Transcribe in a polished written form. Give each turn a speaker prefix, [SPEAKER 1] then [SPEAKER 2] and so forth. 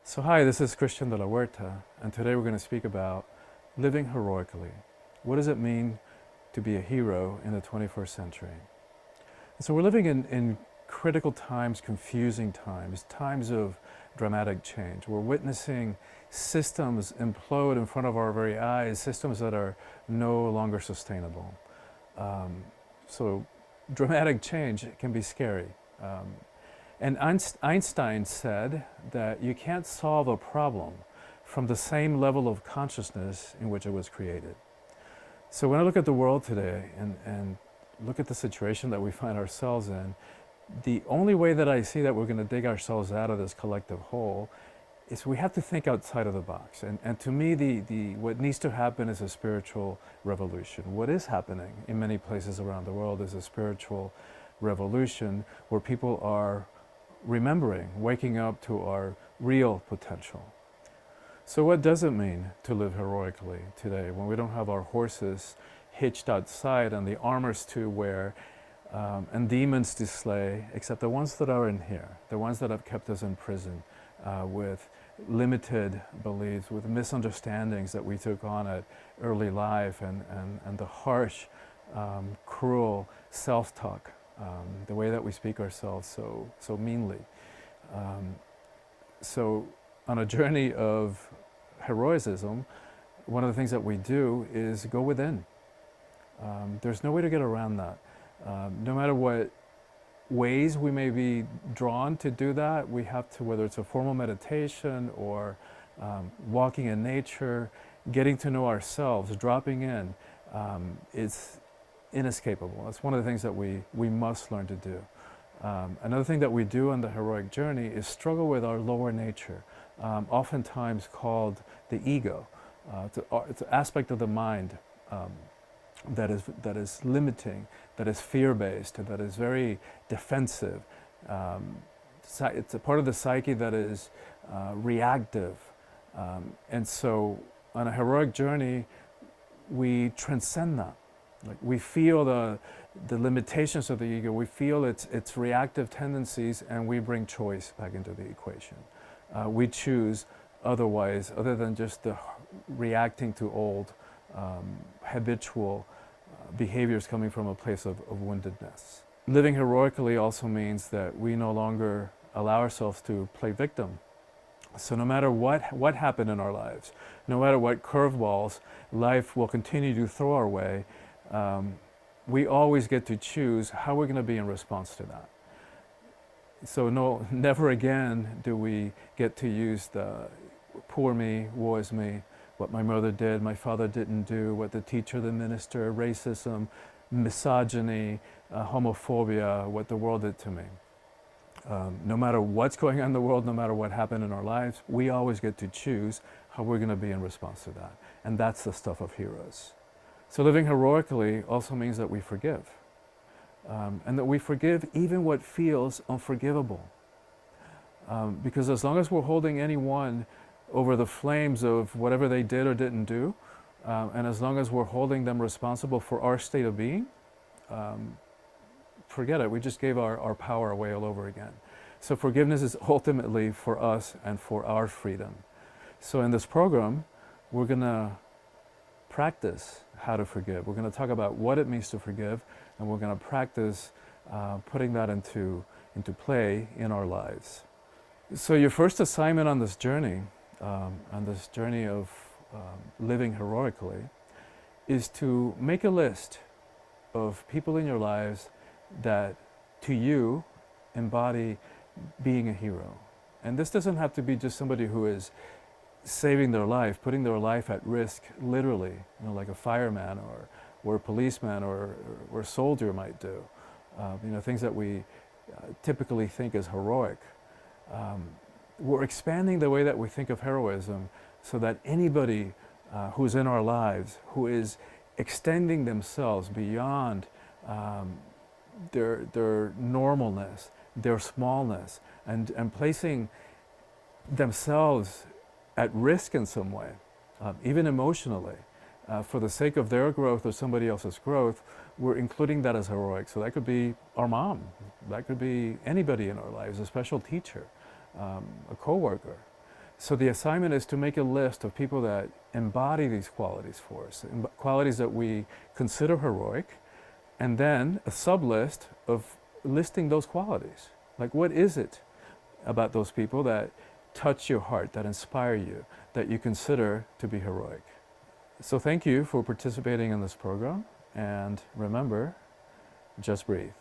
[SPEAKER 1] So hi, this is Christian de la Huerta, and today we're going to speak about living heroically. What does it mean to be a hero in the 21st century? And so we're living in critical times, confusing times, times of dramatic change. We're witnessing systems implode in front of our very eyes, systems that are no longer sustainable. So dramatic change can be scary. And Einstein said that you can't solve a problem from the same level of consciousness in which it was created. So when I look at the world today and look at the situation that we find ourselves in, the only way that I see that we're going to dig ourselves out of this collective hole is we have to think outside of the box. And to me, what needs to happen is a spiritual revolution. What is happening in many places around the world is a spiritual revolution where people are remembering, waking up to our real potential. So what does it mean to live heroically today when we don't have our horses hitched outside and the armors to wear and demons to slay, except the ones that are in here, the ones that have kept us in prison with limited beliefs, with misunderstandings that we took on at early life and the harsh, cruel self-talk. The way that we speak ourselves so meanly. So on a journey of heroism, one of the things that we do is go within. There's no way to get around that. No matter what ways we may be drawn to do that, we have to, whether it's a formal meditation or walking in nature, getting to know ourselves, dropping in, it's inescapable. That's one of the things that we must learn to do. Another thing that we do on the heroic journey is struggle with our lower nature, oftentimes called the ego. It's an aspect of the mind that is limiting, that is fear-based, that is very defensive. It's a part of the psyche that is reactive. And so on a heroic journey, we transcend that. Like we feel the limitations of the ego, we feel its reactive tendencies, and we bring choice back into the equation. We choose otherwise, other than just the reacting to old, habitual behaviors coming from a place of woundedness. Living heroically also means that we no longer allow ourselves to play victim. So no matter what happened in our lives, no matter what curveballs life will continue to throw our way, we always get to choose how we're going to be in response to that. So never again do we get to use the poor me, woe is me, what my mother did, my father didn't do, what the teacher, the minister, racism, misogyny, homophobia, what the world did to me. No matter what's going on in the world, no matter what happened in our lives, we always get to choose how we're going to be in response to that. And that's the stuff of heroes. So living heroically also means that we forgive. And that we forgive even what feels unforgivable. Because as long as we're holding anyone over the flames of whatever they did or didn't do, and as long as we're holding them responsible for our state of being, forget it, we just gave our power away all over again. So forgiveness is ultimately for us and for our freedom. So in this program, we're going to practice how to forgive. We're going to talk about what it means to forgive, and we're going to practice putting that into play in our lives. So your first assignment on this journey of living heroically, is to make a list of people in your lives that, to you, embody being a hero. And this doesn't have to be just somebody who is saving their life, putting their life at risk, literally, like a fireman or a policeman or a soldier might do. Things that we typically think as heroic. We're expanding the way that we think of heroism so that anybody who's in our lives, who is extending themselves beyond their normalness, their smallness, and placing themselves at risk in some way, even emotionally, for the sake of their growth or somebody else's growth, we're including that as heroic. So that could be our mom, that could be anybody in our lives, a special teacher, a coworker. So the assignment is to make a list of people that embody these qualities for us, qualities that we consider heroic, and then a sub-list of listing those qualities. Like, what is it about those people that touch your heart, that inspire you, that you consider to be heroic? So thank you for participating in this program, and remember, just breathe.